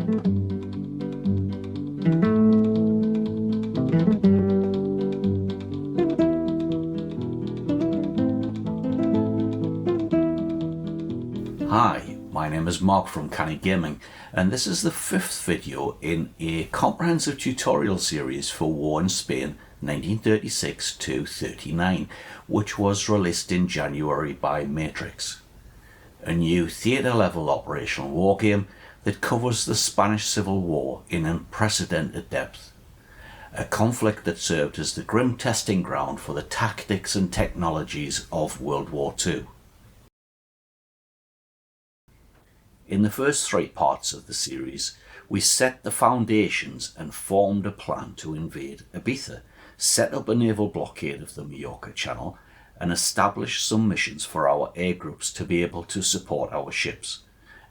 Hi, my name is Mark from Cannae Gaming, and this is the 5th video in a comprehensive tutorial series for War in Spain 1936 to 39, which was released in January by Matrix. A new theatre level operational wargame that covers the Spanish Civil War in unprecedented depth. A conflict that served as the grim testing ground for the tactics and technologies of World War II. In the first 3 parts of the series, we set the foundations and formed a plan to invade Ibiza, set up a naval blockade of the Majorca Channel, and establish some missions for our air groups to be able to support our ships,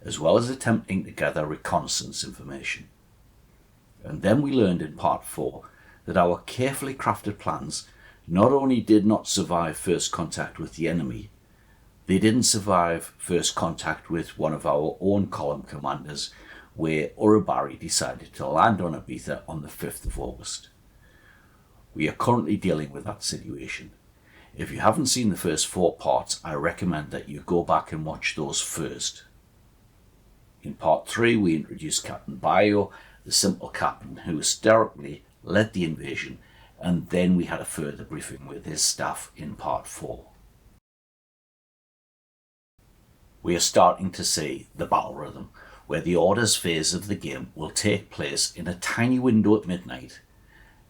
as well as attempting to gather reconnaissance information. And then we learned in part 4 that our carefully crafted plans not only did not survive first contact with the enemy, they didn't survive first contact with one of our own column commanders, where Uribarri decided to land on Ibiza on the 5th of August. We are currently dealing with that situation. If you haven't seen the first 4 parts, I recommend that you go back and watch those first. In part 3, we introduced Captain Bayo, the simple captain who historically led the invasion, and then we had a further briefing with his staff in part 4. We are starting to see the battle rhythm, where the orders phase of the game will take place in a tiny window at midnight,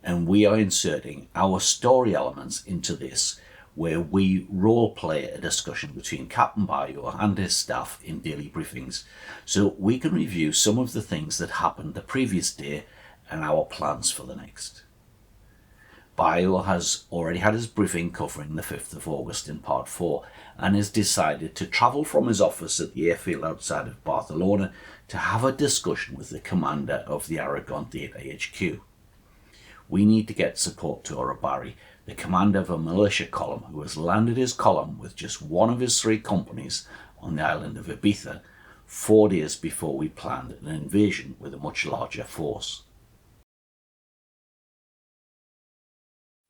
and we are inserting our story elements into this, where we role-play a discussion between Captain Bayo and his staff in daily briefings, so we can review some of the things that happened the previous day and our plans for the next. Bayo has already had his briefing covering the 5th of August in part 4 and has decided to travel from his office at the airfield outside of Barcelona to have a discussion with the commander of the Aragon Theatre HQ. We need to get support to Uribarri, the commander of a militia column who has landed his column with just one of his 3 companies on the island of Ibiza 4 days before we planned an invasion with a much larger force.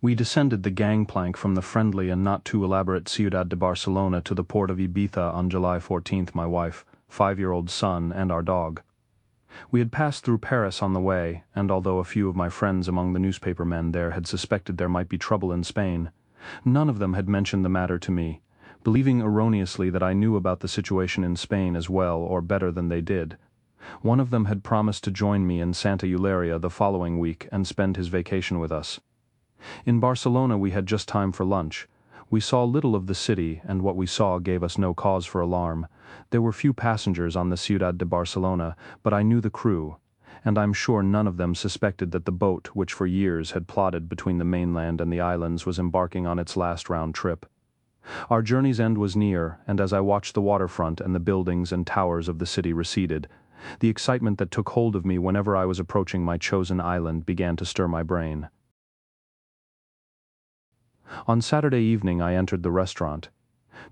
We descended the gangplank from the friendly and not too elaborate Ciudad de Barcelona to the port of Ibiza on July 14th, my wife, 5-year-old son, and our dog. We had passed through Paris on the way, and although a few of my friends among the newspaper men there had suspected there might be trouble in Spain, none of them had mentioned the matter to me, believing erroneously that I knew about the situation in Spain as well or better than they did. One of them had promised to join me in Santa Eulalia the following week and spend his vacation with us. In Barcelona we had just time for lunch. We saw little of the city, and what we saw gave us no cause for alarm. There were few passengers on the Ciudad de Barcelona, but I knew the crew, and I'm sure none of them suspected that the boat, which for years had plodded between the mainland and the islands, was embarking on its last round trip. Our journey's end was near, and as I watched the waterfront and the buildings and towers of the city receded, the excitement that took hold of me whenever I was approaching my chosen island began to stir my brain. On Saturday evening I entered the restaurant.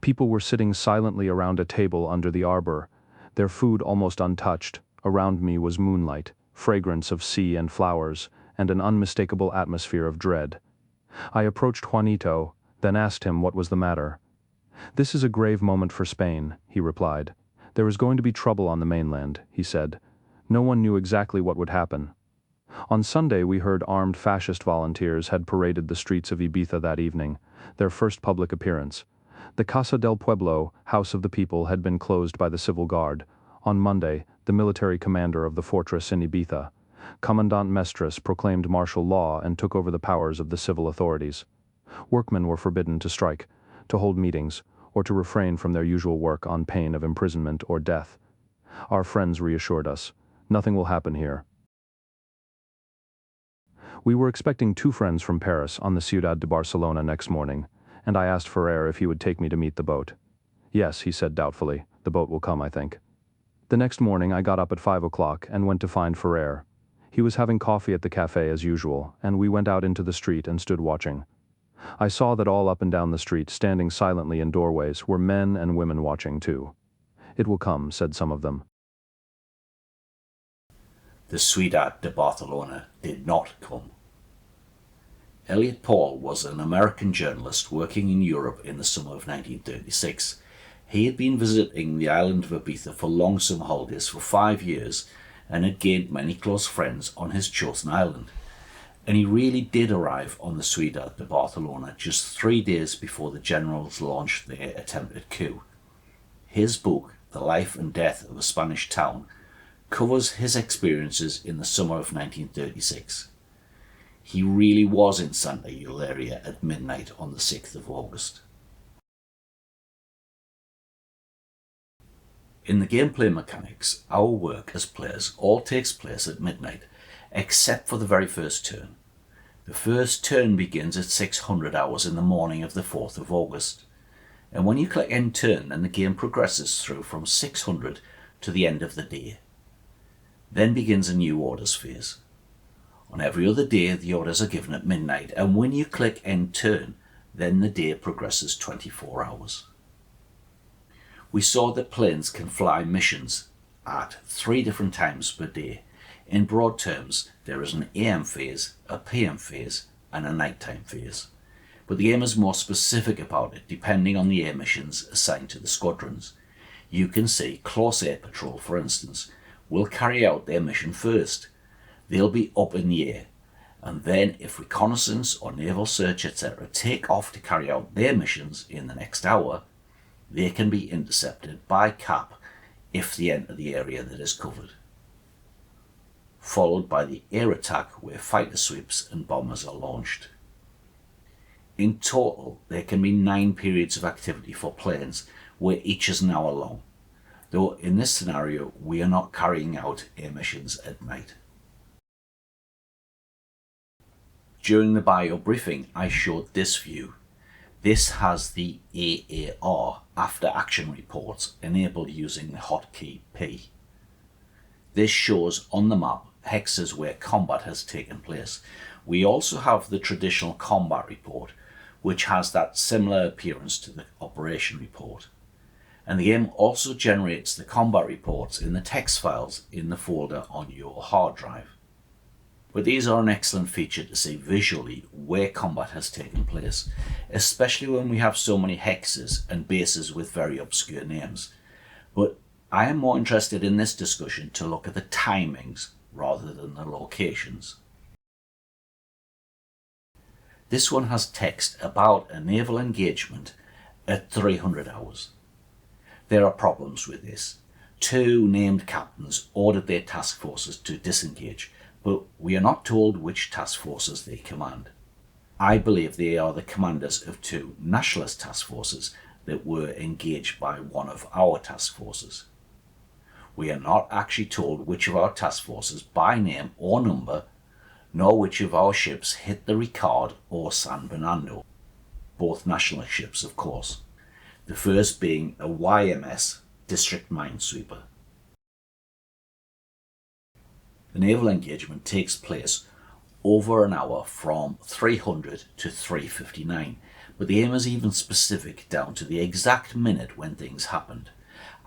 People were sitting silently around a table under the arbor, their food almost untouched. Around me was moonlight, fragrance of sea and flowers, and an unmistakable atmosphere of dread. I approached Juanito, then asked him what was the matter. "This is a grave moment for Spain," he replied. "There is going to be trouble on the mainland," he said. No one knew exactly what would happen. On Sunday we heard armed fascist volunteers had paraded the streets of Ibiza that evening, their first public appearance. The Casa del Pueblo, House of the People, had been closed by the Civil Guard. On Monday, the military commander of the fortress in Ibiza, Commandant Mestres, proclaimed martial law and took over the powers of the civil authorities. Workmen were forbidden to strike, to hold meetings, or to refrain from their usual work on pain of imprisonment or death. Our friends reassured us. Nothing will happen here. We were expecting 2 friends from Paris on the Ciudad de Barcelona next morning, and I asked Ferrer if he would take me to meet the boat. "Yes," he said doubtfully, "the boat will come, I think." The next morning I got up at 5 o'clock and went to find Ferrer. He was having coffee at the cafe as usual, and we went out into the street and stood watching. I saw that all up and down the street, standing silently in doorways, were men and women watching too. "It will come," said some of them. The Ciudad de Barcelona did not come. Elliot Paul was an American journalist working in Europe in the summer of 1936. He had been visiting the island of Ibiza for long summer holidays for 5 years and had gained many close friends on his chosen island. And he really did arrive on the Ciudad de Barcelona just 3 days before the generals launched their attempted coup. His book, The Life and Death of a Spanish Town, covers his experiences in the summer of 1936. He really was in Santa Eulalia at midnight on the 6th of August. In the gameplay mechanics, our work as players all takes place at midnight, except for the very first turn. The first turn begins at 600 hours in the morning of the 4th of August, and when you click End Turn, then the game progresses through from 600 to the end of the day. Then begins a new orders phase. On every other day, the orders are given at midnight, and when you click End Turn, then the day progresses 24 hours. We saw that planes can fly missions at 3 different times per day. In broad terms, there is an AM phase, a PM phase, and a nighttime phase. But the game is more specific about it, depending on the air missions assigned to the squadrons. You can see Close Air Patrol, for instance, will carry out their mission first. They'll be up in the air, and then if reconnaissance or naval search etc. take off to carry out their missions in the next hour, they can be intercepted by CAP if they enter the area that is covered, followed by the air attack where fighter sweeps and bombers are launched. In total, there can be 9 periods of activity for planes, where each is an hour long, though in this scenario we are not carrying out air missions at night. During the Bayo briefing, I showed this view. This has the AAR, After Action Reports, enabled using the hotkey P. This shows on the map hexes where combat has taken place. We also have the traditional combat report, which has that similar appearance to the operation report. And the game also generates the combat reports in the text files in the folder on your hard drive. But these are an excellent feature to see visually where combat has taken place, especially when we have so many hexes and bases with very obscure names. But I am more interested in this discussion to look at the timings rather than the locations. This one has text about a naval engagement at 300 hours. There are problems with this. 2 named captains ordered their task forces to disengage, but we are not told which task forces they command. I believe they are the commanders of 2 nationalist task forces that were engaged by one of our task forces. We are not actually told which of our task forces by name or number, nor which of our ships hit the Ricard or San Bernardo, both nationalist ships of course, the first being a YMS District Minesweeper. The naval engagement takes place over an hour from 300 to 3:59, but the aim is even specific down to the exact minute when things happened.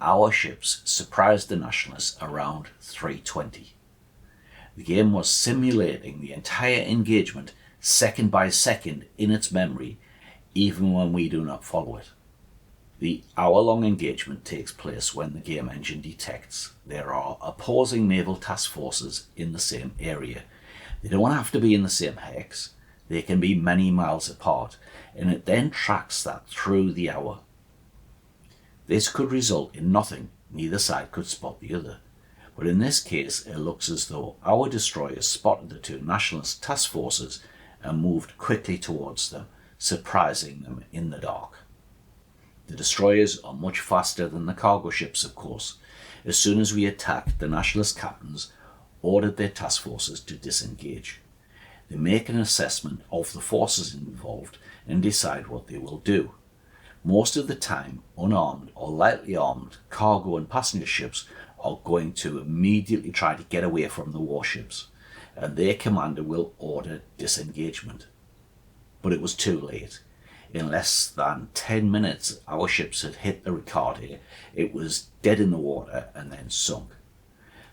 Our ships surprised the nationalists around 3:20. The game was simulating the entire engagement second by second in its memory, even when we do not follow it. The hour-long engagement takes place when the game engine detects there are opposing naval task forces in the same area. They don't have to be in the same hex, they can be many miles apart, and it then tracks that through the hour. This could result in nothing, neither side could spot the other, but in this case it looks as though our destroyers spotted the 2 nationalist task forces and moved quickly towards them, surprising them in the dark. The destroyers are much faster than the cargo ships, of course. As soon as we attacked, the nationalist captains ordered their task forces to disengage. They make an assessment of the forces involved and decide what they will do. Most of the time, unarmed or lightly armed cargo and passenger ships are going to immediately try to get away from the warships, and their commander will order disengagement. But it was too late. In less than 10 minutes, our ships had hit the Ricard. It was dead in the water and then sunk.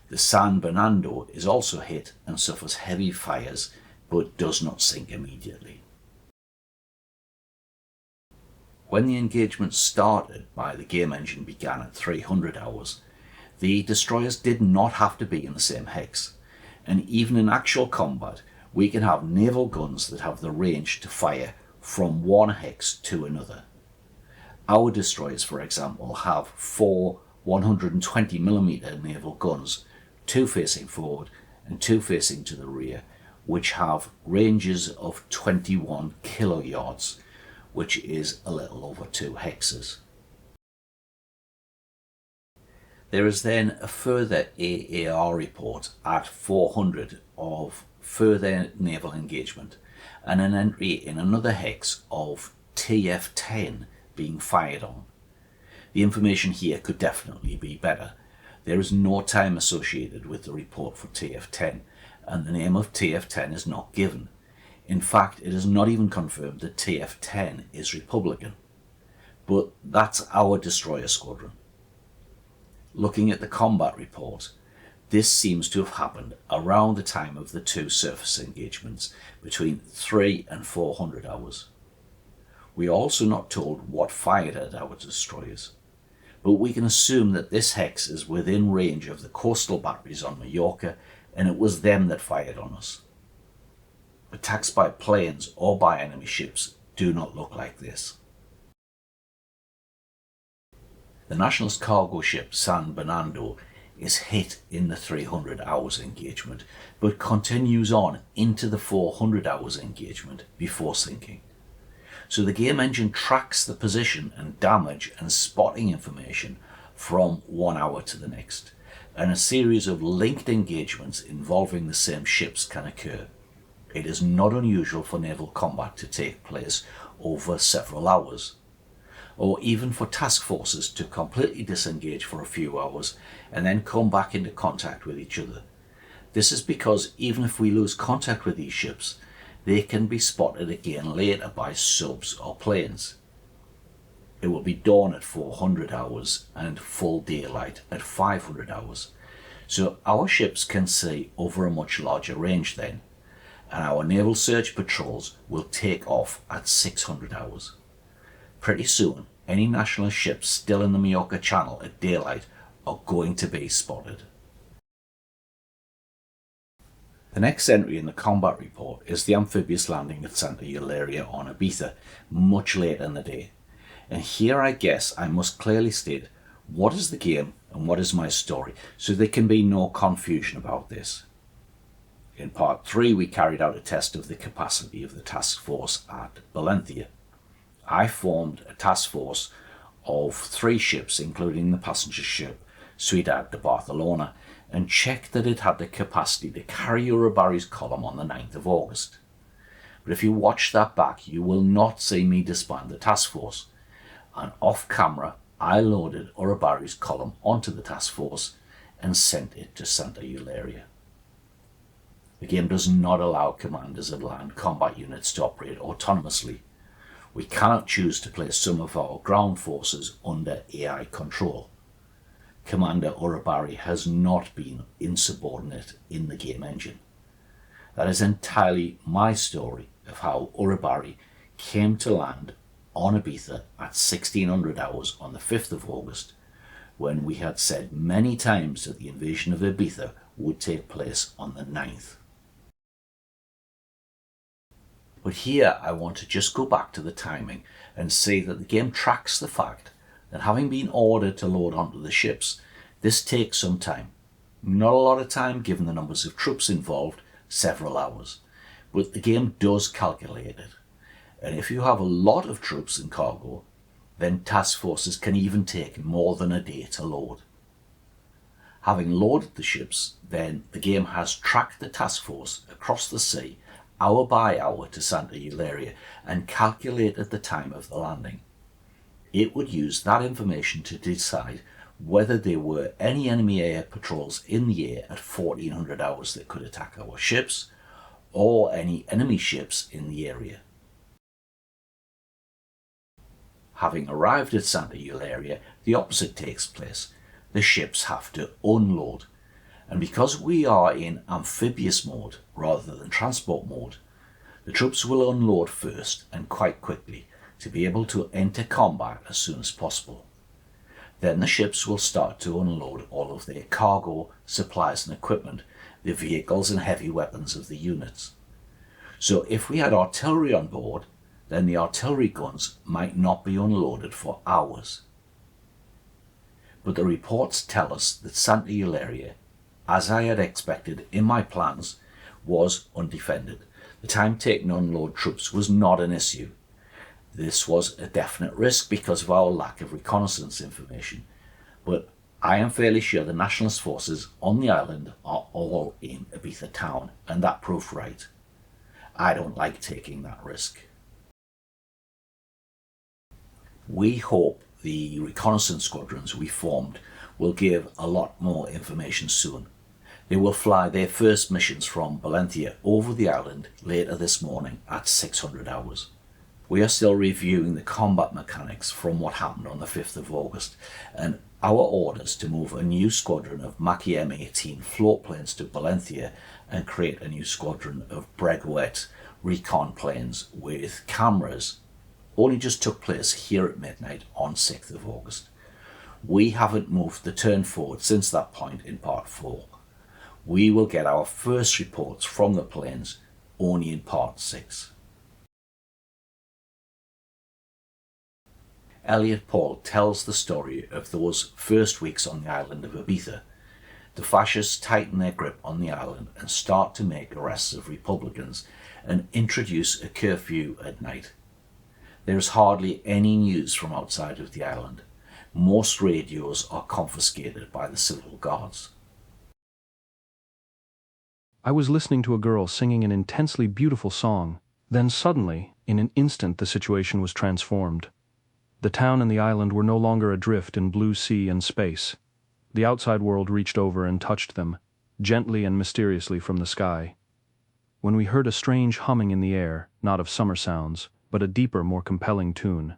The San Bernardo is also hit and suffers heavy fires, but does not sink immediately. When the engagement started by the game engine began at 300 hours, the destroyers did not have to be in the same hex, and even in actual combat we can have naval guns that have the range to fire from one hex to another. Our destroyers, for example, have 4 120mm naval guns, 2 facing forward and 2 facing to the rear, which have ranges of 21 kiloyards, which is a little over 2 hexes. There is then a further AAR report at 400 of further naval engagement, and an entry in another hex of TF10 being fired on. The information here could definitely be better. There is no time associated with the report for TF10, and the name of TF10 is not given. In fact, it is not even confirmed that TF10 is Republican. But that's our destroyer squadron. Looking at the combat report, this seems to have happened around the time of the 2 surface engagements, between 300 and 400 hours. We are also not told what fired at our destroyers, but we can assume that this hex is within range of the coastal batteries on Mallorca, and it was them that fired on us. Attacks by planes or by enemy ships do not look like this. The Nationalist cargo ship San Bernardo is hit in the 300 hours engagement, but continues on into the 400 hours engagement before sinking. So the game engine tracks the position and damage and spotting information from 1 hour to the next, and a series of linked engagements involving the same ships can occur. It is not unusual for naval combat to take place over several hours, or even for task forces to completely disengage for a few hours and then come back into contact with each other. This is because even if we lose contact with these ships, they can be spotted again later by subs or planes. It will be dawn at 400 hours and full daylight at 500 hours, so our ships can see over a much larger range then, and our naval search patrols will take off at 600 hours. Pretty soon, any nationalist ships still in the Mallorca Channel at daylight are going to be spotted. The next entry in the combat report is the amphibious landing at Santa Eulalia on Ibiza, much later in the day. And here I guess I must clearly state what is the game and what is my story, so there can be no confusion about this. In part 3 we carried out a test of the capacity of the task force at Valencia. I formed a task force of 3 ships, including the passenger ship Ciudad de Barcelona, and checked that it had the capacity to carry Uribarri's column on the 9th of August. But if you watch that back, you will not see me disband the task force. And off camera, I loaded Uribarri's column onto the task force and sent it to Santa Eulalia. The game does not allow commanders of land combat units to operate autonomously. We cannot choose to place some of our ground forces under AI control. Commander Uribarri has not been insubordinate in the game engine. That is entirely my story of how Uribarri came to land on Ibiza at 1600 hours on the 5th of August, when we had said many times that the invasion of Ibiza would take place on the 9th. But here I want to just go back to the timing and say that the game tracks the fact that having been ordered to load onto the ships, this takes some time. Not a lot of time given the numbers of troops involved, several hours, but the game does calculate it. And if you have a lot of troops and cargo, then task forces can even take more than a day to load. Having loaded the ships, then the game has tracked the task force across the sea hour by hour to Santa Eulalia and calculated the time of the landing. It would use that information to decide whether there were any enemy air patrols in the air at 1400 hours that could attack our ships, or any enemy ships in the area. Having arrived at Santa Eulalia, the opposite takes place. The ships have to unload, And because we are in amphibious mode rather than transport mode, the troops will unload first and quite quickly to be able to enter combat as soon as possible. Then the ships will start to unload all of their cargo, supplies and equipment, the vehicles and heavy weapons of the units. So if we had artillery on board, then the artillery guns might not be unloaded for hours. But the reports tell us that Santa Eulalia, as I had expected in my plans, was undefended. The time taken to unload troops was not an issue. This was a definite risk because of our lack of reconnaissance information, but I am fairly sure the nationalist forces on the island are all in Ibiza town, and that proved right. I don't like taking that risk. We hope the reconnaissance squadrons we formed will give a lot more information soon. They will fly their first missions from Valencia over the island later this morning at 600 hours. We are still reviewing the combat mechanics from what happened on the 5th of August, and our orders to move a new squadron of Macchi M18 float planes to Valencia and create a new squadron of Breguet recon planes with cameras only just took place here at midnight on 6th of August. We haven't moved the turn forward since that point in part 4. We will get our first reports from the planes only in part 6. Elliot Paul tells the story of those first weeks on the island of Ibiza. The fascists tighten their grip on the island and start to make arrests of Republicans and introduce a curfew at night. There is hardly any news from outside of the island. Most radios are confiscated by the civil guards. I was listening to a girl singing an intensely beautiful song. Then suddenly, in an instant, the situation was transformed. The town and the island were no longer adrift in blue sea and space. The outside world reached over and touched them, gently and mysteriously from the sky. When we heard a strange humming in the air, not of summer sounds, but a deeper, more compelling tune.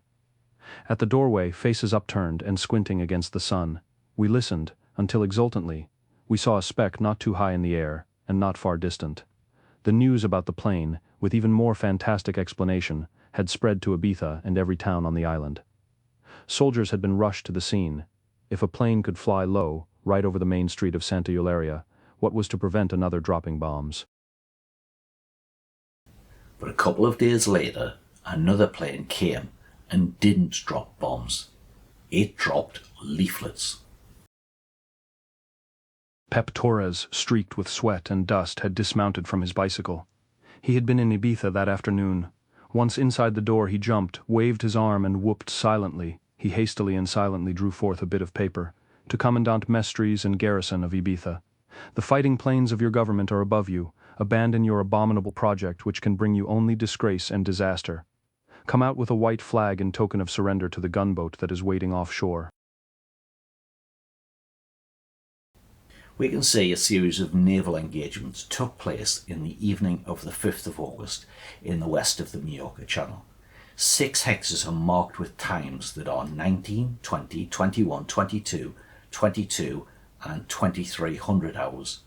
At the doorway, faces upturned and squinting against the sun, we listened, until exultantly, we saw a speck not too high in the air, and not far distant. The news about the plane, with even more fantastic explanation, had spread to Ibiza and every town on the island. Soldiers had been rushed to the scene. If a plane could fly low, right over the main street of Santa Eulalia, what was to prevent another dropping bombs? But a couple of days later, another plane came and didn't drop bombs. It dropped leaflets. Pep Torres, streaked with sweat and dust, had dismounted from his bicycle. He had been in Ibiza that afternoon. Once inside the door he jumped, waved his arm and whooped silently. He hastily and silently drew forth a bit of paper. To Commandant Mestres and Garrison of Ibiza. The fighting planes of your government are above you. Abandon your abominable project which can bring you only disgrace and disaster. Come out with a white flag in token of surrender to the gunboat that is waiting offshore. We can see a series of naval engagements took place in the evening of the 5th of August in the west of the Majorca Channel. 6 hexes are marked with times that are 19, 20, 21, 22, 22 and 2300 hours.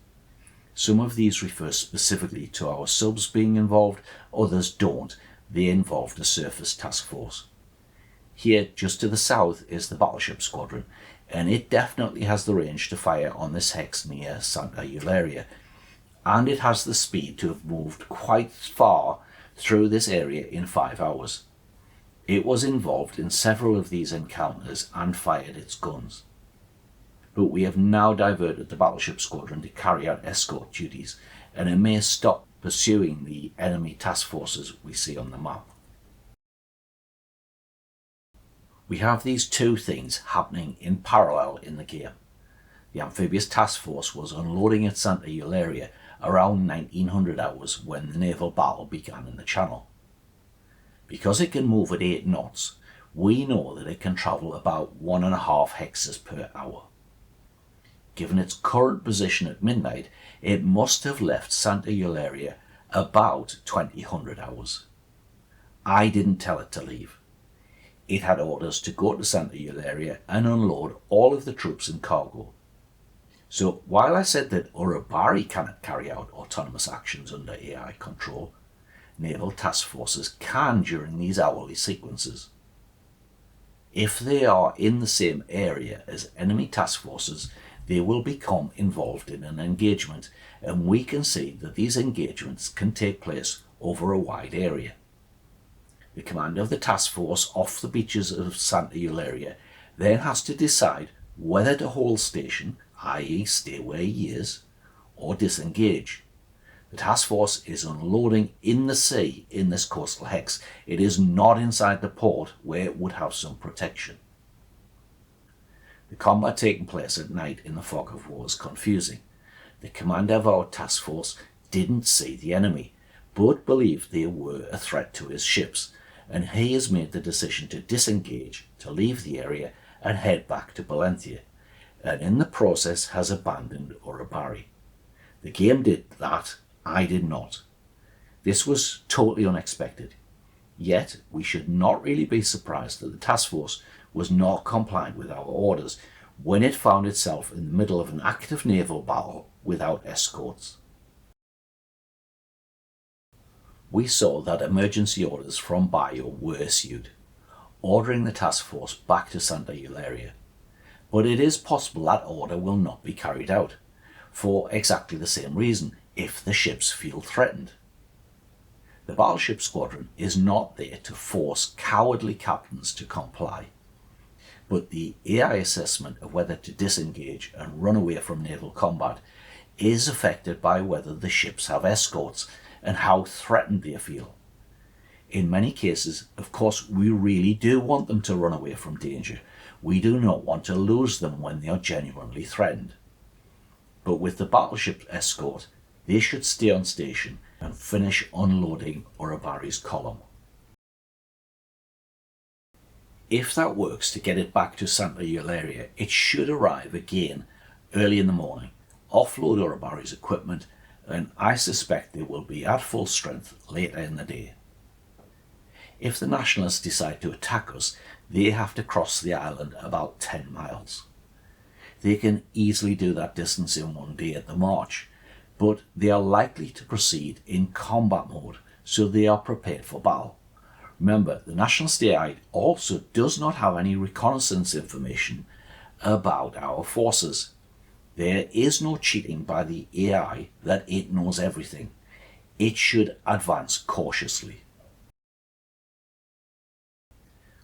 Some of these refer specifically to our subs being involved, others don't. They involved a surface task force. Here, just to the south, is the battleship squadron, and it definitely has the range to fire on this hex near Santa Eulalia, and it has the speed to have moved quite far through this area in 5 hours. It was involved in several of these encounters and fired its guns. But we have now diverted the battleship squadron to carry out escort duties, and it may stop pursuing the enemy task forces we see on the map. We have these two things happening in parallel in the game. The amphibious task force was unloading at Santa Eulalia around 1900 hours when the naval battle began in the channel. Because it can move at 8 knots, we know that it can travel about 1.5 hexes per hour. Given its current position at midnight, it must have left Santa Eulalia about 2000 hours. I didn't tell it to leave. It had orders to go to Santa Eulalia and unload all of the troops and cargo. So while I said that Uribarri cannot carry out autonomous actions under AI control, naval task forces can during these hourly sequences. If they are in the same area as enemy task forces, they will become involved in an engagement, and we can see that these engagements can take place over a wide area. The commander of the task force off the beaches of Santa Eulalia then has to decide whether to hold station, i.e. stay where he is, or disengage. The task force is unloading in the sea in this coastal hex. It is not inside the port where it would have some protection. The combat taking place at night in the fog of war is confusing. The commander of our task force didn't see the enemy, but believed they were a threat to his ships, and he has made the decision to disengage, to leave the area and head back to Valentia, and in the process has abandoned Uribarri. The game did that, I did not. This was totally unexpected. Yet we should not really be surprised that the task force was not compliant with our orders when it found itself in the middle of an active naval battle without escorts. We saw that emergency orders from Bayo were issued, ordering the task force back to Santa Eulalia. But it is possible that order will not be carried out, for exactly the same reason, if the ships feel threatened. The battleship squadron is not there to force cowardly captains to comply, but the AI assessment of whether to disengage and run away from naval combat is affected by whether the ships have escorts and how threatened they feel. In many cases, of course, we really do want them to run away from danger. We do not want to lose them when they are genuinely threatened. But with the battleship escort, they should stay on station and finish unloading Uribarri's column. If that works to get it back to Santa Eulalia, it should arrive again early in the morning, offload Uribarri's equipment, and I suspect they will be at full strength later in the day. If the nationalists decide to attack us, they have to cross the island about 10 miles. They can easily do that distance in one day at the march, but they are likely to proceed in combat mode, so they are prepared for battle. Remember, the Nationalist AI also does not have any reconnaissance information about our forces. There is no cheating by the AI that it knows everything. It should advance cautiously.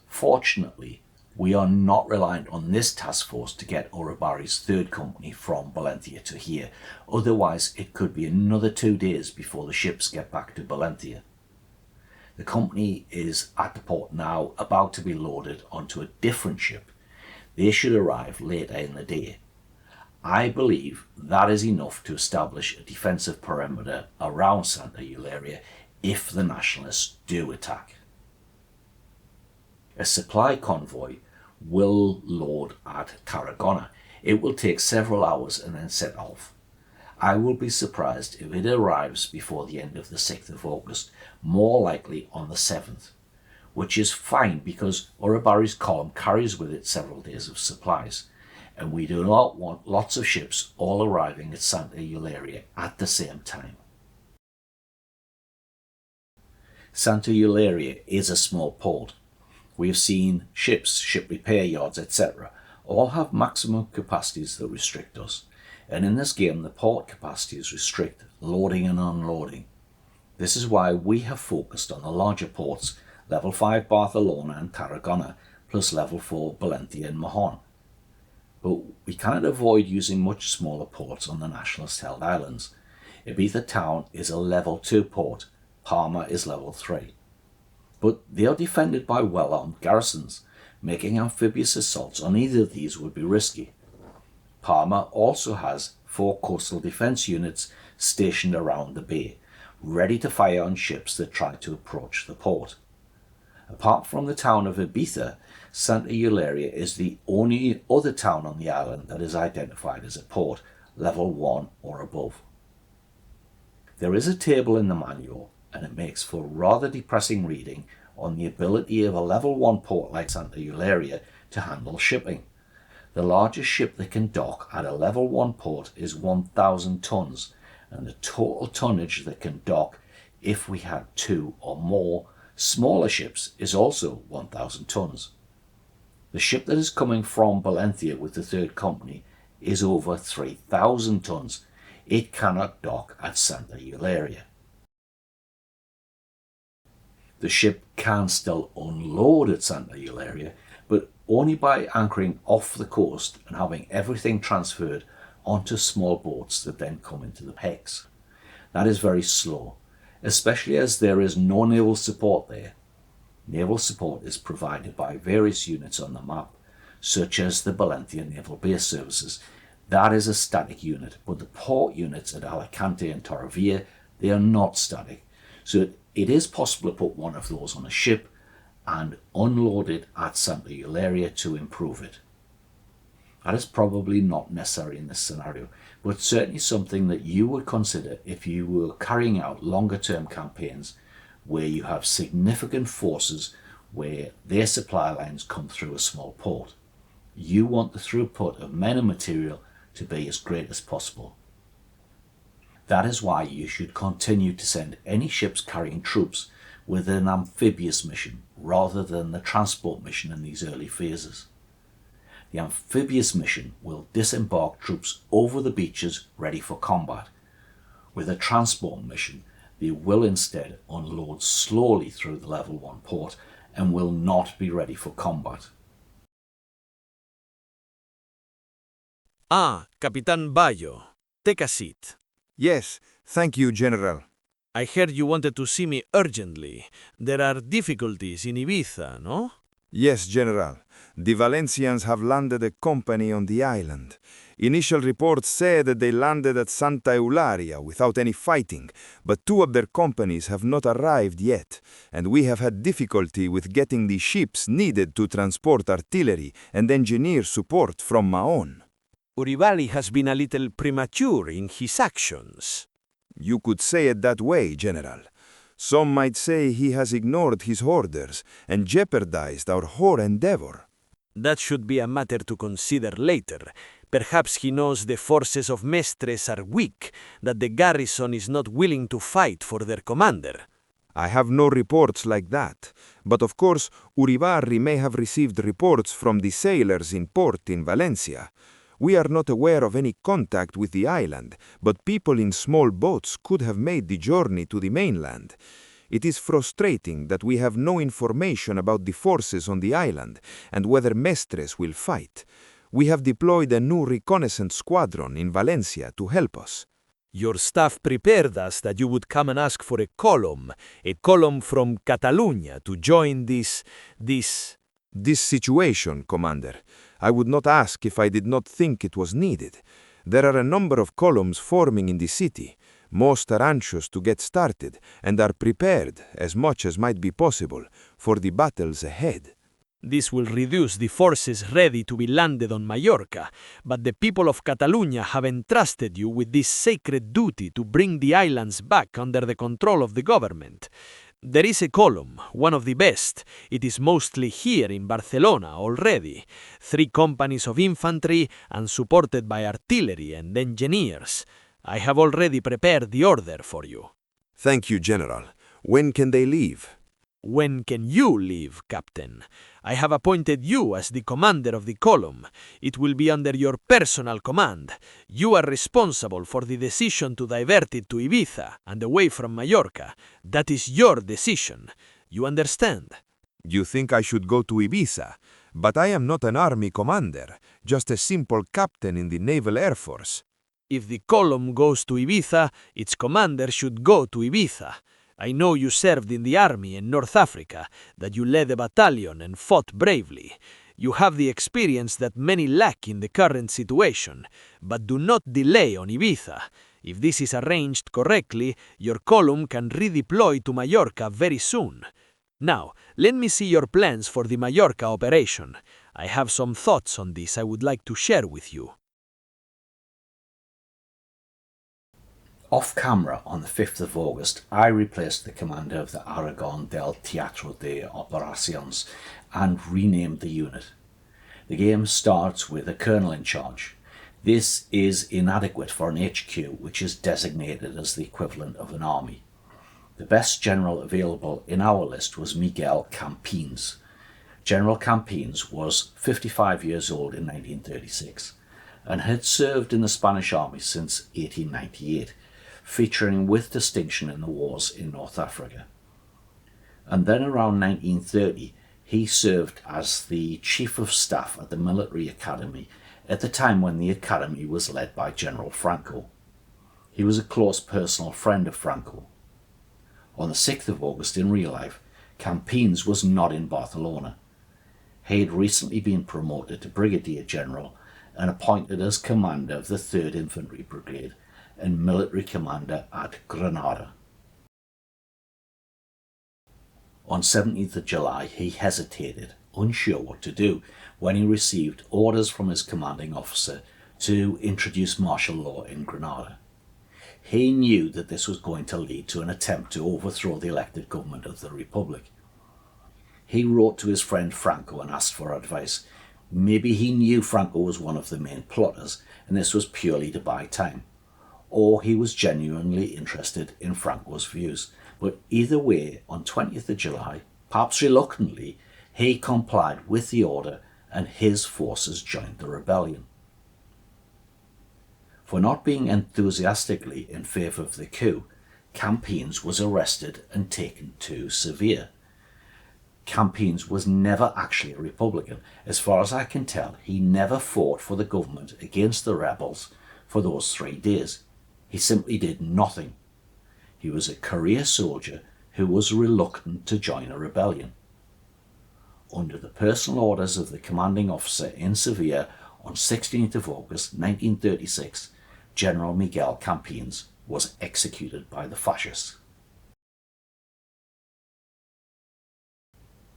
Fortunately, we are not reliant on this task force to get Uribarri's third company from Valentia to here, otherwise it could be another 2 days before the ships get back to Valentia. The company is at the port now, about to be loaded onto a different ship. They should arrive later in the day. I believe that is enough to establish a defensive perimeter around Santa Eulalia if the nationalists do attack. A supply convoy will load at Tarragona. It will take several hours and then set off. I will be surprised if it arrives before the end of the 6th of August, more likely on the 7th, which is fine because Uribarri's column carries with it several days of supplies, and we do not want lots of ships all arriving at Santa Eulalia at the same time. Santa Eulalia is a small port. We have seen ships, ship repair yards, etc. all have maximum capacities that restrict us. And in this game, the port capacities restrict loading and unloading. This is why we have focused on the larger ports, level 5 Barcelona and Tarragona, plus level 4 Valentia and Mahon. But we cannot avoid using much smaller ports on the nationalist-held islands. Ibiza town is a level 2 port, Palma is level 3. But they are defended by well-armed garrisons, making amphibious assaults on either of these would be risky. Palma also has 4 coastal defence units stationed around the bay, ready to fire on ships that try to approach the port. Apart from the town of Ibiza, Santa Eulalia is the only other town on the island that is identified as a port, level 1 or above. There is a table in the manual, and it makes for rather depressing reading on the ability of a level 1 port like Santa Eulalia to handle shipping. The largest ship that can dock at a level 1 port is 1,000 tonnes, and the total tonnage that can dock if we had 2 or more smaller ships is also 1,000 tonnes. The ship that is coming from Valencia with the third company is over 3,000 tonnes. It cannot dock at Santa Eulalia. The ship can still unload at Santa Eulalia, but only by anchoring off the coast and having everything transferred onto small boats that then come into the Hex. That is very slow, especially as there is no naval support there. Naval support is provided by various units on the map, such as the Valencia Naval Base Services. That is a static unit, but the port units at Alicante and Torrevieja, they are not static. So it is possible to put one of those on a ship and unload it at Santa Eulalia to improve it. That is probably not necessary in this scenario, but certainly something that you would consider if you were carrying out longer term campaigns where you have significant forces where their supply lines come through a small port. You want the throughput of men and material to be as great as possible. That is why you should continue to send any ships carrying troops with an amphibious mission rather than the transport mission in these early phases. The amphibious mission will disembark troops over the beaches ready for combat. With a transport mission, they will instead unload slowly through the level 1 port and will not be ready for combat. Capitan Bayo, take a seat. Yes, thank you, General. I heard you wanted to see me urgently. There are difficulties in Ibiza, no? Yes, General. The Valencians have landed a company on the island. Initial reports say that they landed at Santa Eulalia without any fighting, but 2 of their companies have not arrived yet, and we have had difficulty with getting the ships needed to transport artillery and engineer support from Mahon. Uribarri has been a little premature in his actions. You could say it that way, General. Some might say he has ignored his orders and jeopardized our whole endeavor. That should be a matter to consider later. Perhaps he knows the forces of Mestres are weak, that the garrison is not willing to fight for their commander. I have no reports like that, but of course Uribarri may have received reports from the sailors in port in Valencia. We are not aware of any contact with the island, but people in small boats could have made the journey to the mainland. It is frustrating that we have no information about the forces on the island and whether Mestres will fight. We have deployed a new reconnaissance squadron in Valencia to help us. Your staff prepared us that you would come and ask for a column from Catalonia to join this situation, Commander. I would not ask if I did not think it was needed. There are a number of columns forming in the city. Most are anxious to get started and are prepared, as much as might be possible, for the battles ahead. This will reduce the forces ready to be landed on Mallorca, but the people of Catalonia have entrusted you with this sacred duty to bring the islands back under the control of the government. There is a column, one of the best. It is mostly here in Barcelona already. 3 companies of infantry and supported by artillery and engineers. I have already prepared the order for you. Thank you, General. When can they leave? When can you leave, Captain? I have appointed you as the commander of the column. It will be under your personal command. You are responsible for the decision to divert it to Ibiza and away from Mallorca. That is your decision. You understand? You think I should go to Ibiza? But I am not an army commander, just a simple captain in the Naval Air Force. If the column goes to Ibiza, its commander should go to Ibiza. I know you served in the army in North Africa, that you led a battalion and fought bravely. You have the experience that many lack in the current situation, but do not delay on Ibiza. If this is arranged correctly, your column can redeploy to Mallorca very soon. Now, let me see your plans for the Mallorca operation. I have some thoughts on this I would like to share with you. Off camera on the 5th of August, I replaced the commander of the Aragon Theatre de Operaciones and renamed the unit. The game starts with a colonel in charge. This is inadequate for an HQ which is designated as the equivalent of an army. The best general available in our list was Miguel Campins. General Campins was 55 years old in 1936 and had served in the Spanish army since 1898, featuring with distinction in the wars in North Africa. And then around 1930, he served as the Chief of Staff at the Military Academy at the time when the academy was led by General Franco. He was a close personal friend of Franco. On the 6th of August in real life, Campins was not in Barcelona. He had recently been promoted to Brigadier General and appointed as commander of the 3rd Infantry Brigade and military commander at Granada. On 17th of July, he hesitated, unsure what to do, when he received orders from his commanding officer to introduce martial law in Granada. He knew that this was going to lead to an attempt to overthrow the elected government of the Republic. He wrote to his friend Franco and asked for advice. Maybe he knew Franco was one of the main plotters, and this was purely to buy time. Or he was genuinely interested in Franco's views. But either way, on 20th of July, perhaps reluctantly, he complied with the order and his forces joined the rebellion. For not being enthusiastically in favour of the coup, Campins was arrested and taken to Seville. Campins was never actually a Republican. As far as I can tell, he never fought for the government against the rebels for those 3 days. He simply did nothing. He was a career soldier who was reluctant to join a rebellion. Under the personal orders of the commanding officer in Seville on 16th of August 1936, General Miguel Campins was executed by the fascists.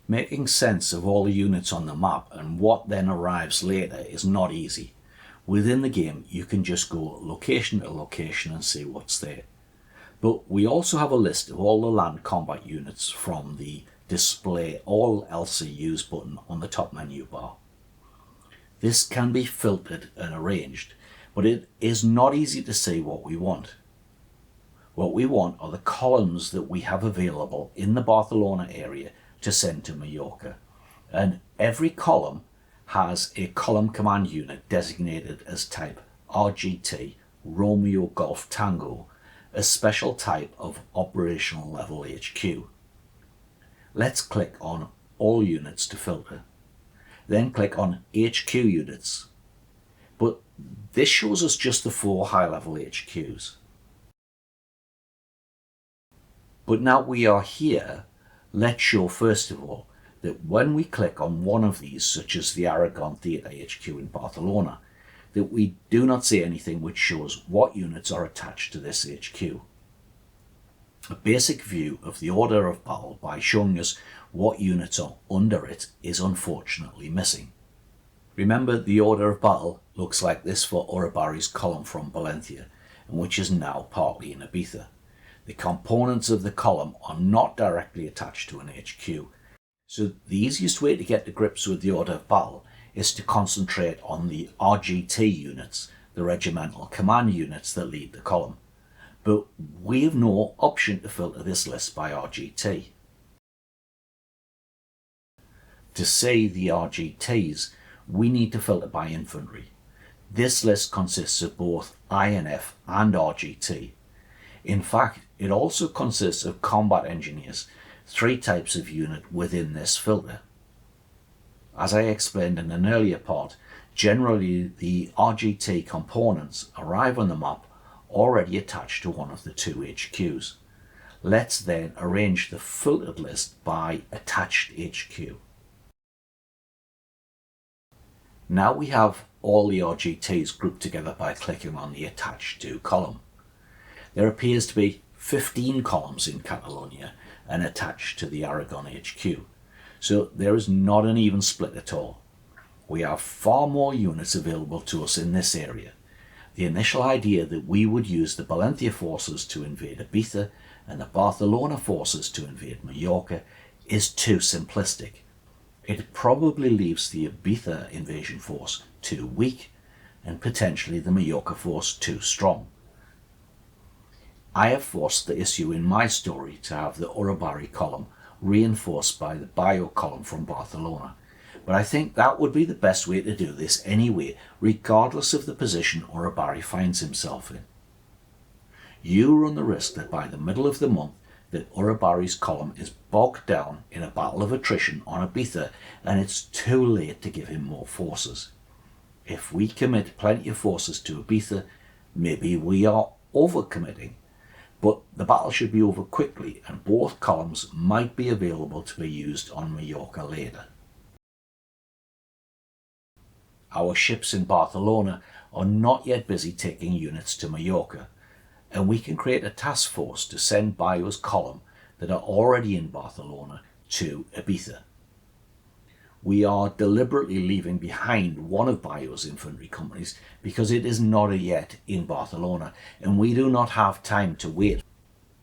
Making sense of all the units on the map and what then arrives later is not easy. Within the game, you can just go location to location and see what's there. But we also have a list of all the land combat units from the Display All LCUs button on the top menu bar. This can be filtered and arranged, but it is not easy to say what we want. What we want are the columns that we have available in the Barcelona area to send to Mallorca, and every column has a column command unit designated as type RGT Romeo Golf Tango, a special type of operational level HQ. Let's click on All Units to filter. Then click on HQ Units. But this shows us just the 4 high-level HQs. But now we are here, let's show first of all that when we click on one of these, such as the Aragon Theatre HQ in Barcelona, that we do not see anything which shows what units are attached to this HQ. A basic view of the order of battle by showing us what units are under it is unfortunately missing. Remember, the order of battle looks like this for Uribarri's column from Valencia, and which is now partly in Ibiza. The components of the column are not directly attached to an HQ, so the easiest way to get to grips with the order of battle is to concentrate on the RGT units, the regimental command units that lead the column. But we have no option to filter this list by RGT. To see the RGTs, we need to filter by infantry. This list consists of both INF and RGT. In fact, it also consists of combat engineers, 3 types of unit within this filter. As I explained in an earlier part, generally the RGT components arrive on the map already attached to one of the 2 HQs. Let's then arrange the filtered list by attached HQ. Now we have all the RGTs grouped together by clicking on the attached to column. There appears to be 15 columns in Catalonia and attached to the Aragon HQ. So there is not an even split at all. We have far more units available to us in this area. The initial idea that we would use the Valencia forces to invade Ibiza and the Barcelona forces to invade Mallorca is too simplistic. It probably leaves the Ibiza invasion force too weak and potentially the Mallorca force too strong. I have forced the issue in my story to have the Uribarri column reinforced by the Bayo column from Barcelona, but I think that would be the best way to do this anyway, regardless of the position Uribarri finds himself in. You run the risk that by the middle of the month that Uribarri's column is bogged down in a battle of attrition on Ibiza and it's too late to give him more forces. If we commit plenty of forces to Ibiza, maybe we are overcommitting, but the battle should be over quickly and both columns might be available to be used on Mallorca later. Our ships in Barcelona are not yet busy taking units to Mallorca, and we can create a task force to send Bayo's column that are already in Barcelona to Ibiza. We are deliberately leaving behind one of Bayo's infantry companies because it is not yet in Barcelona and we do not have time to wait.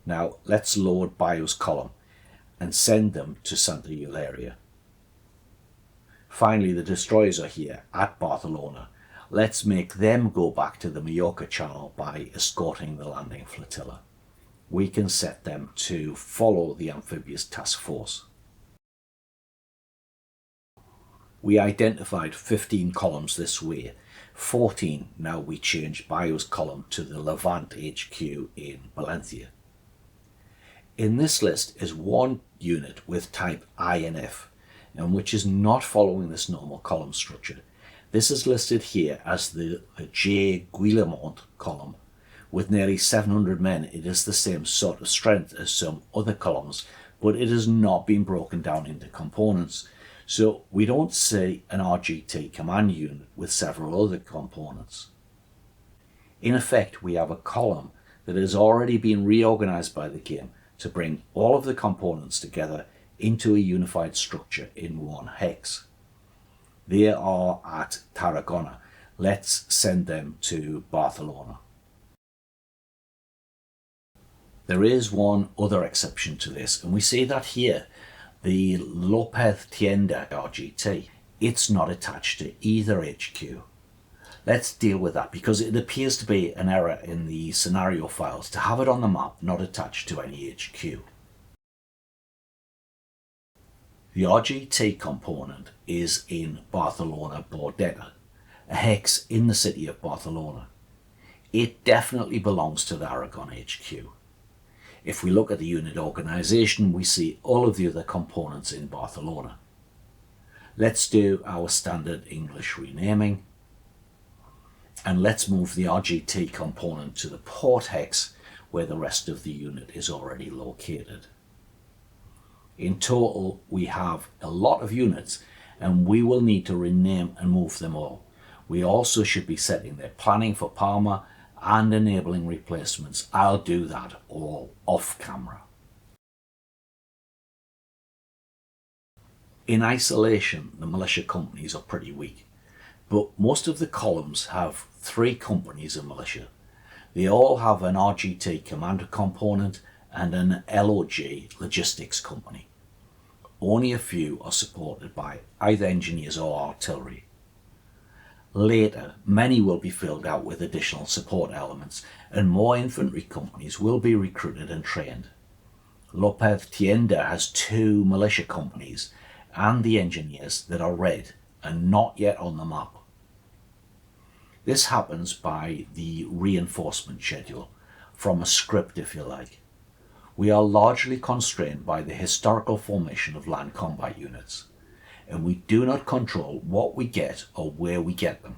Now let's load Bayo's column and send them to Santa Eulalia. Finally, the destroyers are here at Barcelona. Let's make them go back to the Mallorca Channel by escorting the landing flotilla. We can set them to follow the amphibious task force. We identified 15 columns this way, 14 now we changed Bayo's column to the Levant HQ in Valencia. In this list is one unit with type INF, and which is not following this normal column structure. This is listed here as the J. Guillemont column. With nearly 700 men, it is the same sort of strength as some other columns, but it has not been broken down into components. So we don't see an RGT command unit with several other components. In effect, we have a column that has already been reorganized by the game to bring all of the components together into a unified structure in one hex. They are at Tarragona. Let's send them to Barcelona. There is one other exception to this, and we see that here. The Lopez Tienda RGT, it's not attached to either HQ. Let's deal with that because it appears to be an error in the scenario files to have it on the map not attached to any HQ. The RGT component is in Barcelona Bordeta, a hex in the city of Barcelona. It definitely belongs to the Aragon HQ. If we look at the unit organisation, we see all of the other components in Barcelona. Let's do our standard English renaming. And let's move the RGT component to the port hex where the rest of the unit is already located. In total, we have a lot of units and we will need to rename and move them all. We also should be setting their planning for Palma and enabling replacements. I'll do that all off camera. In isolation, the militia companies are pretty weak, but most of the columns have 3 companies of militia. They all have an RGT commander component and an LOG logistics company. Only a few are supported by either engineers or artillery. Later, many will be filled out with additional support elements and more infantry companies will be recruited and trained. Lopez Tienda has 2 militia companies and the engineers that are red and not yet on the map. This happens by the reinforcement schedule, from a script if you like. We are largely constrained by the historical formation of land combat units, and we do not control what we get or where we get them.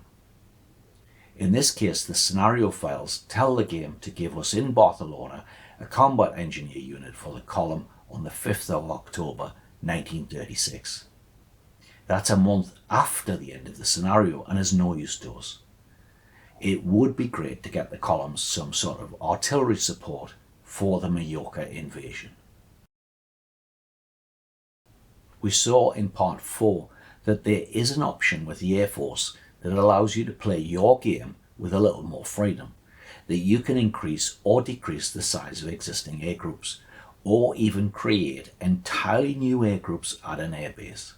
In this case, the scenario files tell the game to give us in Barcelona a combat engineer unit for the column on the 5th of October 1936. That's a month after the end of the scenario and is no use to us. It would be great to get the columns some sort of artillery support for the Mallorca invasion. We saw in part 4 that there is an option with the Air Force that allows you to play your game with a little more freedom, that you can increase or decrease the size of existing air groups, or even create entirely new air groups at an airbase.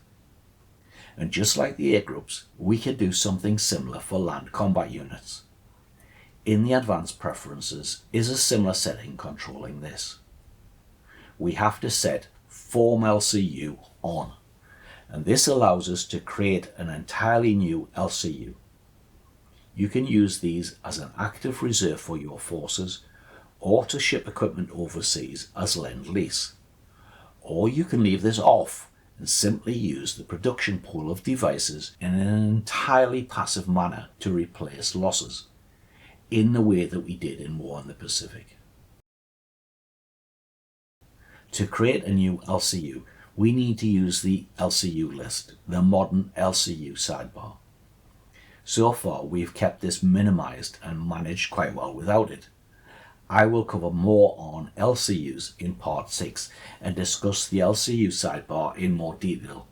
And just like the air groups, we could do something similar for land combat units. In the advanced preferences is a similar setting controlling this. We have to set Form LCU on, and this allows us to create an entirely new LCU. You can use these as an active reserve for your forces, or to ship equipment overseas as Lend-Lease. Or you can leave this off and simply use the production pool of devices in an entirely passive manner to replace losses, in the way that we did in War in the Pacific. To create a new LCU, we need to use the LCU list, the modern LCU sidebar. So far, we've kept this minimized and managed quite well without it. I will cover more on LCUs in part 6 and discuss the LCU sidebar in more detail.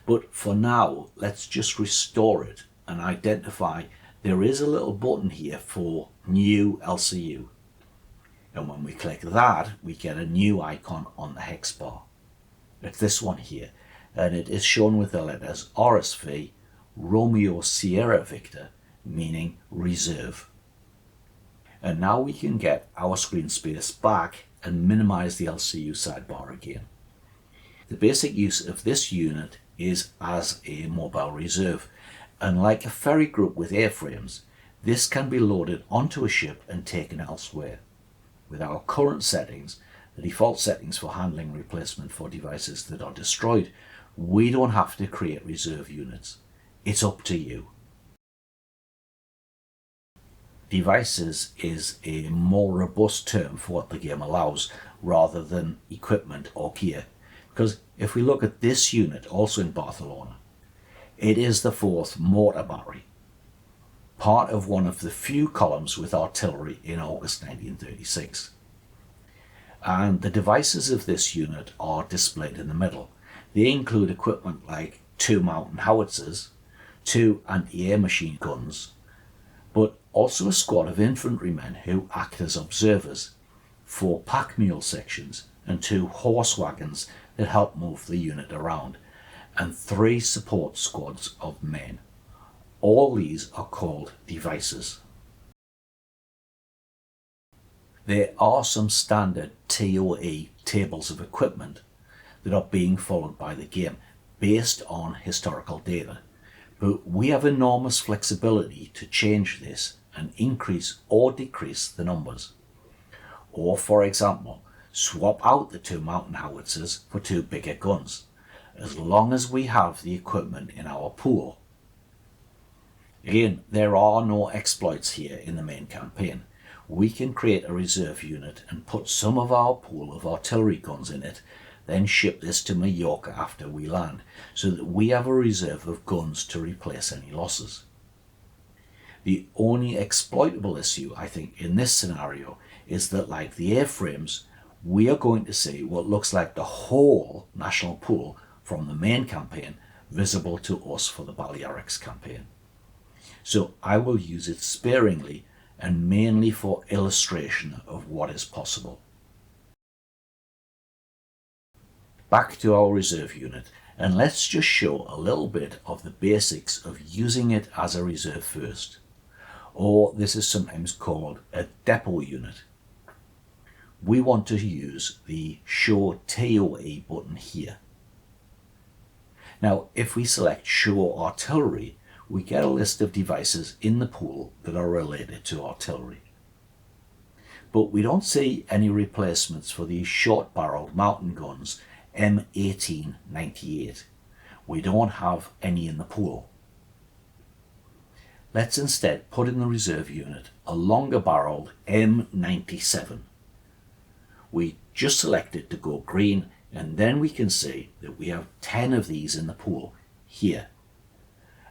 But for now, let's just restore it and identify there is a little button here for New LCU. And when we click that, we get a new icon on the hex bar. It's this one here, and it is shown with the letters RSV, Romeo Sierra Victor, meaning reserve. And now we can get our screen space back and minimize the LCU sidebar again. The basic use of this unit is as a mobile reserve, and like a ferry group with airframes, this can be loaded onto a ship and taken elsewhere. With our current settings, the default settings for handling replacement for devices that are destroyed, we don't have to create reserve units. It's up to you. Devices is a more robust term for what the game allows, rather than equipment or gear. Because if we look at this unit, also in Barcelona, it is the 4th mortar battery, part of one of the few columns with artillery in August 1936. And the devices of this unit are displayed in the middle. They include equipment like 2 mountain howitzers, 2 anti-air machine guns, but also a squad of infantrymen who act as observers, 4 pack mule sections and 2 horse wagons that help move the unit around, and 3 support squads of men. All these are called devices. There are some standard TOE tables of equipment that are being followed by the game based on historical data, but we have enormous flexibility to change this and increase or decrease the numbers. Or, for example, swap out the 2 mountain howitzers for 2 bigger guns, as long as we have the equipment in our pool. Again, there are no exploits here in the main campaign. We can create a reserve unit and put some of our pool of artillery guns in it, then ship this to Mallorca after we land, so that we have a reserve of guns to replace any losses. The only exploitable issue, I think, in this scenario is that, like the airframes, we are going to see what looks like the whole national pool from the main campaign visible to us for the Balearics campaign. So I will use it sparingly and mainly for illustration of what is possible. Back to our reserve unit, and let's just show a little bit of the basics of using it as a reserve first, or this is sometimes called a depot unit. We want to use the Show TOE button here. Now, if we select Show Artillery, we get a list of devices in the pool that are related to artillery. But we don't see any replacements for these short-barreled mountain guns M1898. We don't have any in the pool. Let's instead put in the reserve unit a longer-barreled M97. We just select it to go green, and then we can see that we have 10 of these in the pool here,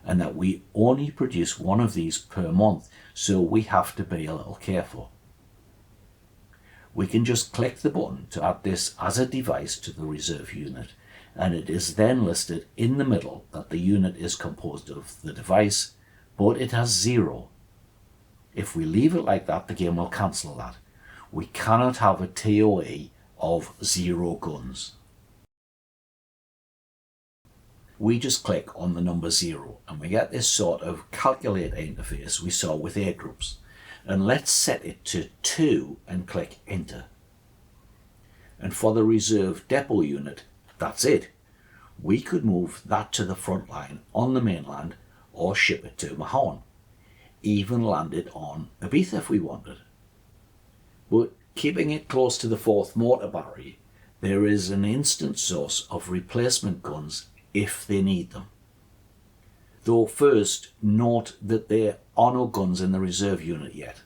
and that we only produce 1 of these per month, so we have to be a little careful. We can just click the button to add this as a device to the reserve unit, and it is then listed in the middle that the unit is composed of the device, but it has 0. If we leave it like that, the game will cancel that. We cannot have a TOE of 0 guns. we just click on the number 0 and we get this sort of calculator interface we saw with air groups. And let's set it to 2 and click enter. And for the reserve depot unit, that's it. We could move that to the front line on the mainland or ship it to Mahon. Even land it on Ibiza if we wanted. But keeping it close to the 4th mortar battery, there is an instant source of replacement guns if they need them. Though first, note that there are no guns in the reserve unit yet.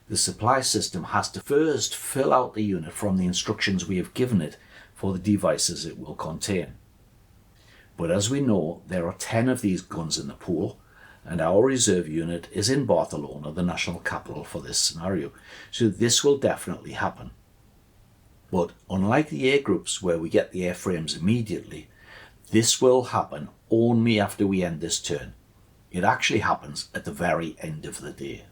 The supply system has to first fill out the unit from the instructions we have given it for the devices it will contain. But as we know, there are 10 of these guns in the pool, and our reserve unit is in Barcelona, the national capital for this scenario, so this will definitely happen. But unlike the air groups where we get the airframes immediately, this will happen only after we end this turn. It actually happens at the very end of the day.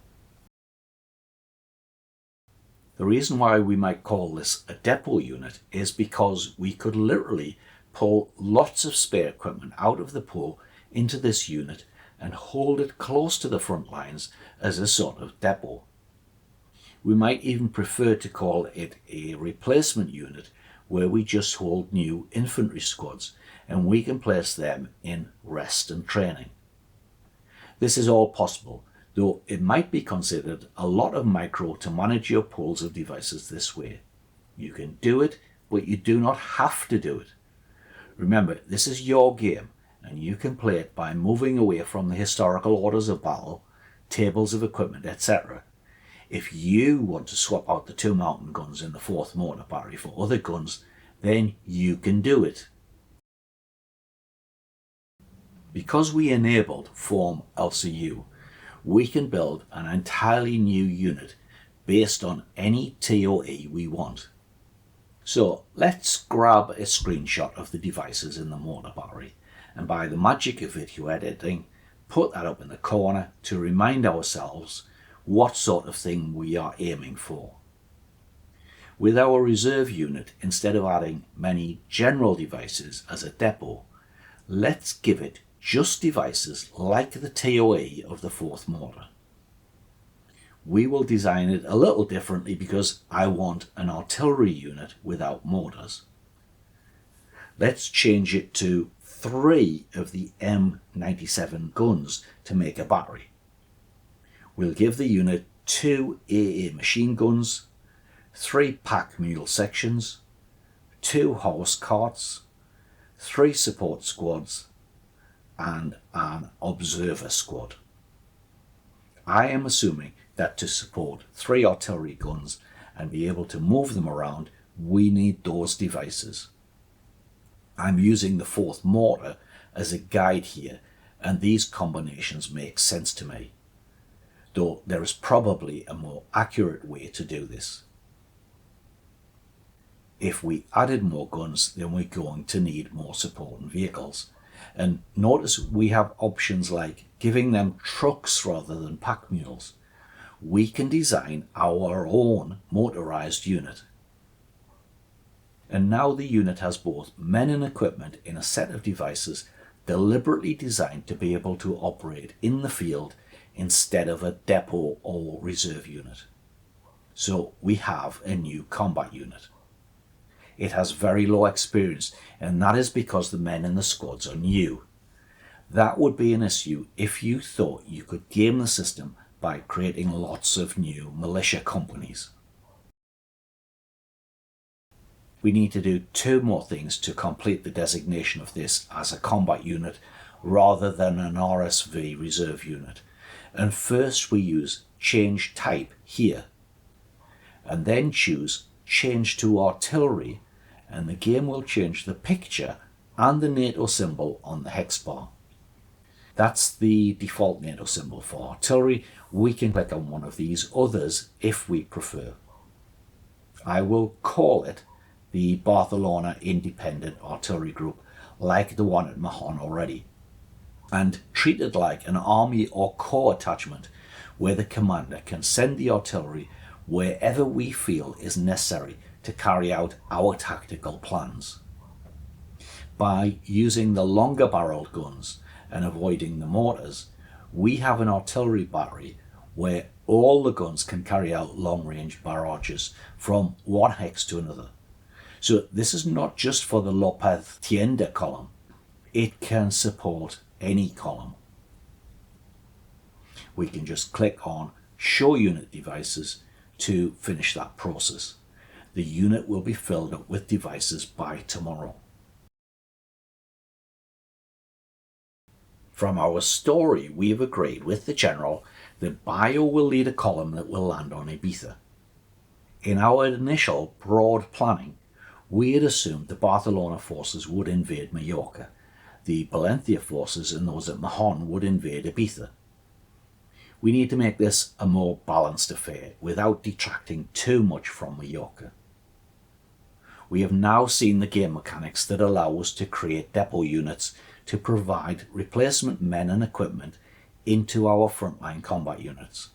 The reason why we might call this a depot unit is because we could literally pull lots of spare equipment out of the pool into this unit and hold it close to the front lines as a sort of depot. We might even prefer to call it a replacement unit where we just hold new infantry squads and we can place them in rest and training. This is all possible, though it might be considered a lot of micro to manage your pools of devices this way. You can do it, but you do not have to do it. Remember, this is your game, and you can play it by moving away from the historical orders of battle, tables of equipment, etc. If you want to swap out the 2 mountain guns in the 4th mortar battery for other guns, then you can do it. Because we enabled Form LCU, we can build an entirely new unit based on any TOE we want. So let's grab a screenshot of the devices in the mortar battery, and by the magic of video editing, put that up in the corner to remind ourselves what sort of thing we are aiming for. With our reserve unit, instead of adding many general devices as a depot, let's give it just devices like the TOE of the 4th mortar. We will design it a little differently because I want an artillery unit without mortars. Let's change it to 3 of the M97 guns to make a battery. We'll give the unit 2 AA machine guns, 3 pack mule sections, 2 horse carts, 3 support squads, and an observer squad. I am assuming that to support 3 artillery guns and be able to move them around, we need those devices. I'm using the 4th mortar as a guide here, and these combinations make sense to me, though there is probably a more accurate way to do this. If we added more guns, then we're going to need more supporting vehicles. And notice we have options like giving them trucks rather than pack mules. We can design our own motorized unit. And now the unit has both men and equipment in a set of devices deliberately designed to be able to operate in the field instead of a depot or reserve unit. So we have a new combat unit. It has very low experience, and that is because the men in the squads are new. That would be an issue if you thought you could game the system by creating lots of new militia companies. We need to do 2 more things to complete the designation of this as a combat unit rather than an RSV reserve unit. And first we use change type here, and then choose change to artillery, and the game will change the picture and the NATO symbol on the hex bar. That's the default NATO symbol for artillery. We can click on one of these others if we prefer. I will call it the Barcelona Independent Artillery Group, like the one at Mahon already, and treat it like an army or corps attachment where the commander can send the artillery wherever we feel is necessary to carry out our tactical plans. By using the longer barreled guns and avoiding the mortars, we have an artillery battery where all the guns can carry out long-range barrages from one hex to another. So this is not just for the Lopez Tienda column, it can support any column. We can just click on Show Unit Devices to finish that process. The unit will be filled up with devices by tomorrow. From our story, we have agreed with the General that Bayo will lead a column that will land on Ibiza. In our initial broad planning, we had assumed the Barcelona forces would invade Mallorca, the Valencia forces and those at Mahon would invade Ibiza. We need to make this a more balanced affair without detracting too much from Mallorca. We have now seen the game mechanics that allow us to create depot units to provide replacement men and equipment into our frontline combat units.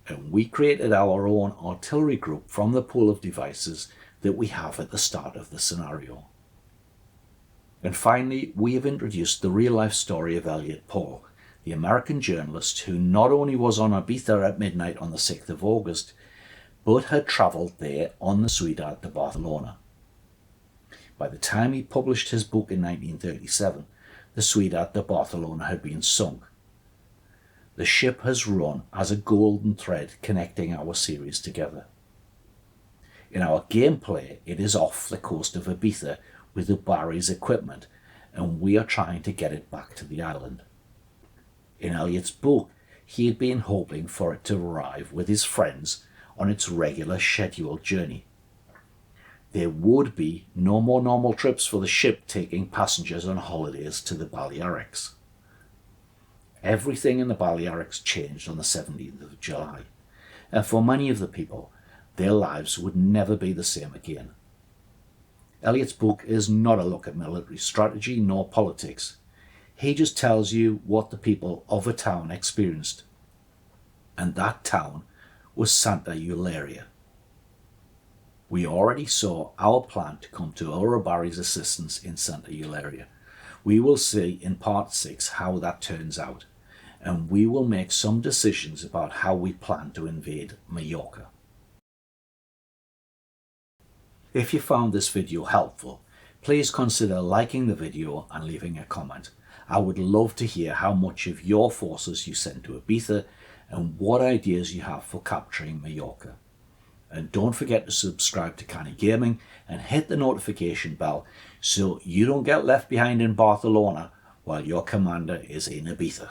And we created our own artillery group from the pool of devices that we have at the start of the scenario. And finally, we have introduced the real-life story of Elliot Paul, the American journalist who not only was on Ibiza at midnight on the 6th of August, but had travelled there on the Ciudad de Barcelona. By the time he published his book in 1937, the Ciudad de Barcelona had been sunk. The ship has run as a golden thread connecting our series together. In our gameplay, it is off the coast of Ibiza with Uribarri's equipment, and we are trying to get it back to the island. In Elliot's book, he had been hoping for it to arrive with his friends on its regular scheduled journey. There would be no more normal trips for the ship taking passengers on holidays to the Balearics. Everything in the Balearics changed on the 17th of July, and for many of the people, their lives would never be the same again. Elliot's book is not a look at military strategy nor politics. He just tells you what the people of a town experienced. And that town was Santa Eulalia. We already saw our plan to come to Uribarri's assistance in Santa Eulalia. We will see in part 6 how that turns out, and we will make some decisions about how we plan to invade Mallorca. If you found this video helpful, please consider liking the video and leaving a comment. I would love to hear how much of your forces you sent to Ibiza and what ideas you have for capturing Mallorca. And don't forget to subscribe to Cannae Gaming and hit the notification bell so you don't get left behind in Barcelona while your commander is in Ibiza.